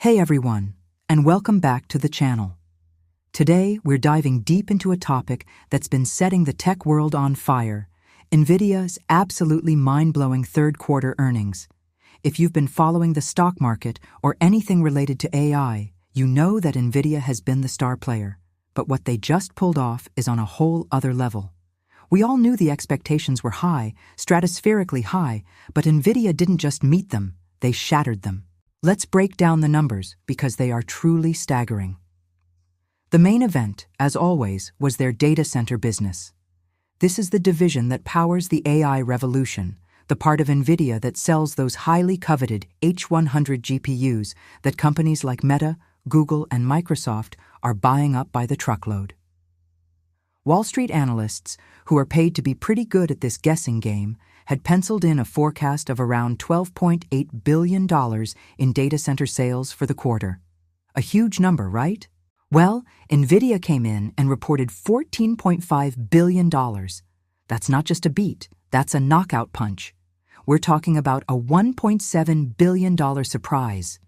Hey everyone, and welcome back to the channel. Today, we're diving deep into a topic that's been setting the tech world on fire, Nvidia's absolutely mind-blowing third-quarter earnings. If you've been following the stock market or anything related to AI, you know that Nvidia has been the star player. But what they just pulled off is on a whole other level. We all knew the expectations were high, stratospherically high, but Nvidia didn't just meet them, they shattered them. Let's break down the numbers because they are truly staggering. The main event, as always, was their data center business. This is the division that powers the AI revolution, the part of Nvidia that sells those highly coveted H100 GPUs that companies like Meta, Google, and Microsoft are buying up by the truckload. Wall Street analysts, who are paid to be pretty good at this guessing game, had penciled in a forecast of around $12.8 billion in data center sales for the quarter. A huge number, right? Well, Nvidia came in and reported $14.5 billion. That's not just a beat, that's a knockout punch. We're talking about a $1.7 billion surprise.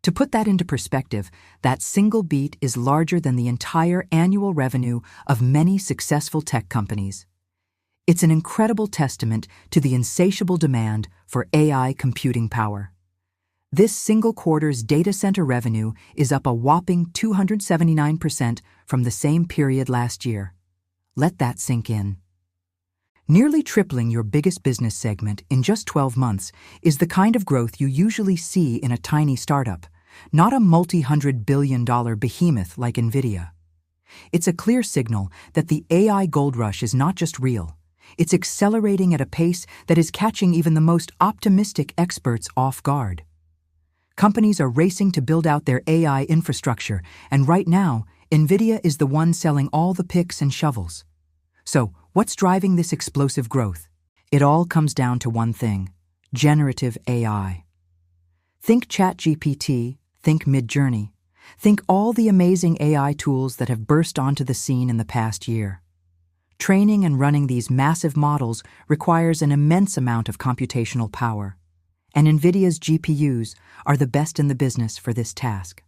To put that into perspective, that single beat is larger than the entire annual revenue of many successful tech companies. It's an incredible testament to the insatiable demand for AI computing power. This single quarter's data center revenue is up a whopping 279% from the same period last year. Let that sink in. Nearly tripling your biggest business segment in just 12 months is the kind of growth you usually see in a tiny startup, not a multi-hundred-billion-dollar behemoth like Nvidia. It's a clear signal that the AI gold rush is not just real. It's accelerating at a pace that is catching even the most optimistic experts off guard. Companies are racing to build out their AI infrastructure, and right now, Nvidia is the one selling all the picks and shovels. So, what's driving this explosive growth? It all comes down to one thing: generative AI. Think ChatGPT, think Midjourney, think all the amazing AI tools that have burst onto the scene in the past year. Training and running these massive models requires an immense amount of computational power, and Nvidia's GPUs are the best in the business for this task.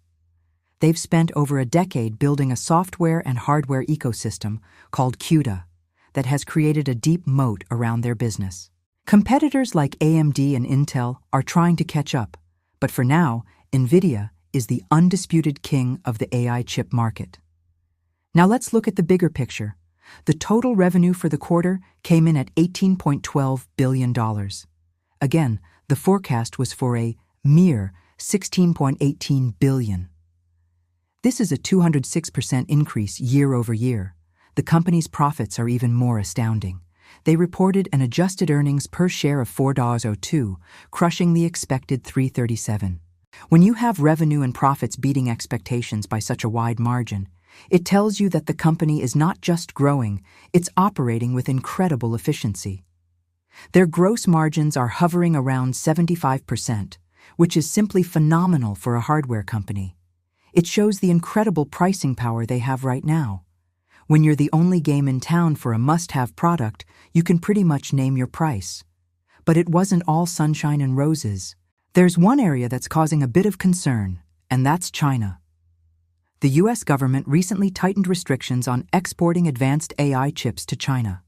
They've spent over a decade building a software and hardware ecosystem called CUDA that has created a deep moat around their business. Competitors like AMD and Intel are trying to catch up, but for now, Nvidia is the undisputed king of the AI chip market. Now let's look at the bigger picture. The total revenue for the quarter came in at $18.12 billion. Again, the forecast was for a mere $16.18 billion. This is a 206% increase year over year. The company's profits are even more astounding. They reported an adjusted earnings per share of $4.02, crushing the expected $3.37. When you have revenue and profits beating expectations by such a wide margin, it tells you that the company is not just growing, it's operating with incredible efficiency. Their gross margins are hovering around 75%, which is simply phenomenal for a hardware company. It shows the incredible pricing power they have right now. When you're the only game in town for a must-have product, you can pretty much name your price. But it wasn't all sunshine and roses. There's one area that's causing a bit of concern, and that's China. The U.S. government recently tightened restrictions on exporting advanced AI chips to China.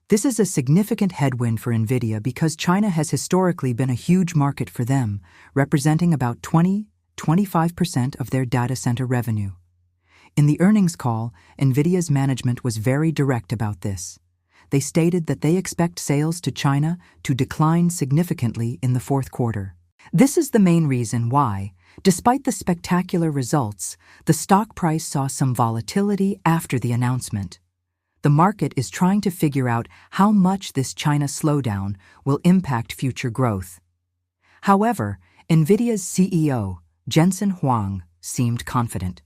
This is a significant headwind for Nvidia because China has historically been a huge market for them, representing about 20–25% of their data center revenue. In the earnings call, Nvidia's management was very direct about this. They stated that they expect sales to China to decline significantly in the fourth quarter. This is the main reason why, despite the spectacular results, the stock price saw some volatility after the announcement. The market is trying to figure out how much this China slowdown will impact future growth. However, Nvidia's CEO, Jensen Huang, seemed confident.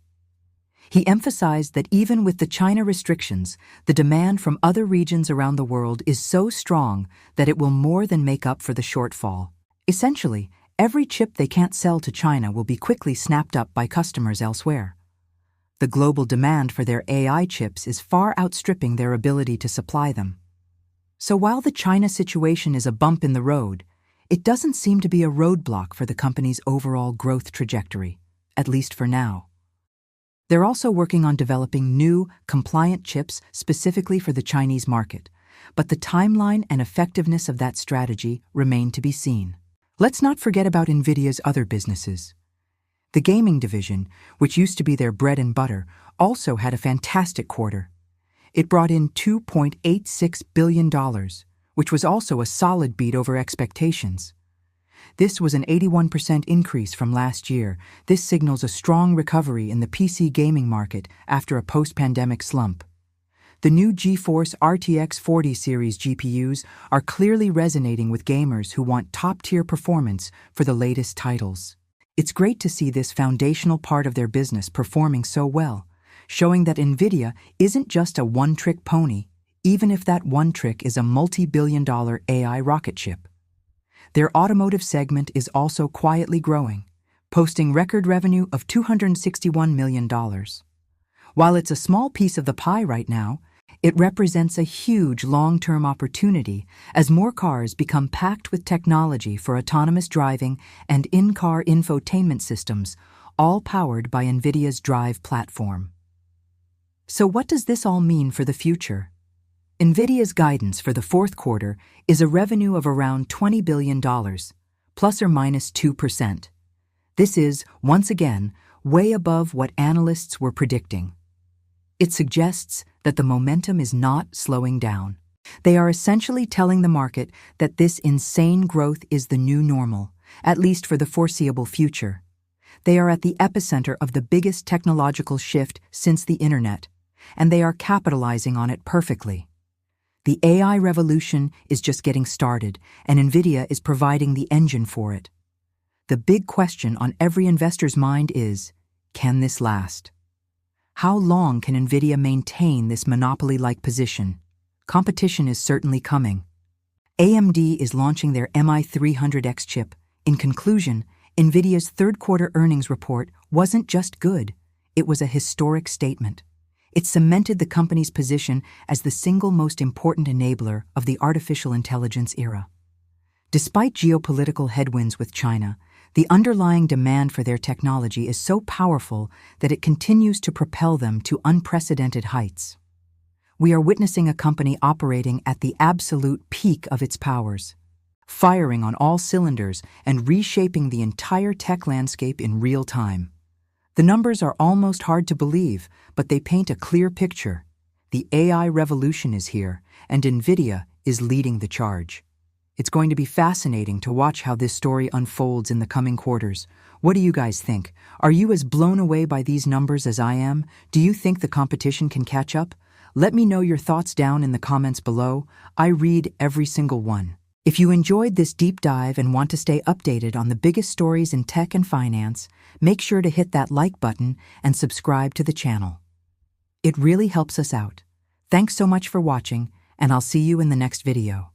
He emphasized that even with the China restrictions, the demand from other regions around the world is so strong that it will more than make up for the shortfall. Essentially, every chip they can't sell to China will be quickly snapped up by customers elsewhere. The global demand for their AI chips is far outstripping their ability to supply them. So while the China situation is a bump in the road, it doesn't seem to be a roadblock for the company's overall growth trajectory, at least for now. They're also working on developing new, compliant chips specifically for the Chinese market, but the timeline and effectiveness of that strategy remain to be seen. Let's not forget about Nvidia's other businesses. The gaming division, which used to be their bread and butter, also had a fantastic quarter. It brought in $2.86 billion, which was also a solid beat over expectations. This was an 81% increase from last year. This signals a strong recovery in the PC gaming market after a post-pandemic slump. The new GeForce RTX 40 series GPUs are clearly resonating with gamers who want top-tier performance for the latest titles. It's great to see this foundational part of their business performing so well, showing that Nvidia isn't just a one-trick pony, even if that one trick is a multi-billion-dollar AI rocket ship. Their automotive segment is also quietly growing, posting record revenue of $261 million. While it's a small piece of the pie right now, it represents a huge long-term opportunity as more cars become packed with technology for autonomous driving and in-car infotainment systems, all powered by Nvidia's Drive platform. So what does this all mean for the future? Nvidia's guidance for the fourth quarter is a revenue of around $20 billion, plus or minus 2%. This is, once again, way above what analysts were predicting. It suggests that the momentum is not slowing down. They are essentially telling the market that this insane growth is the new normal, at least for the foreseeable future. They are at the epicenter of the biggest technological shift since the internet, and they are capitalizing on it perfectly. The AI revolution is just getting started, and Nvidia is providing the engine for it. The big question on every investor's mind is, can this last? How long can Nvidia maintain this monopoly-like position? Competition is certainly coming. AMD is launching their MI300X chip. In conclusion, Nvidia's third-quarter earnings report wasn't just good, it was a historic statement. It cemented the company's position as the single most important enabler of the artificial intelligence era. Despite geopolitical headwinds with China, the underlying demand for their technology is so powerful that it continues to propel them to unprecedented heights. We are witnessing a company operating at the absolute peak of its powers, firing on all cylinders and reshaping the entire tech landscape in real time. The numbers are almost hard to believe, but they paint a clear picture. The AI revolution is here, and Nvidia is leading the charge. It's going to be fascinating to watch how this story unfolds in the coming quarters. What do you guys think? Are you as blown away by these numbers as I am? Do you think the competition can catch up? Let me know your thoughts down in the comments below. I read every single one. If you enjoyed this deep dive and want to stay updated on the biggest stories in tech and finance, make sure to hit that like button and subscribe to the channel. It really helps us out. Thanks so much for watching, and I'll see you in the next video.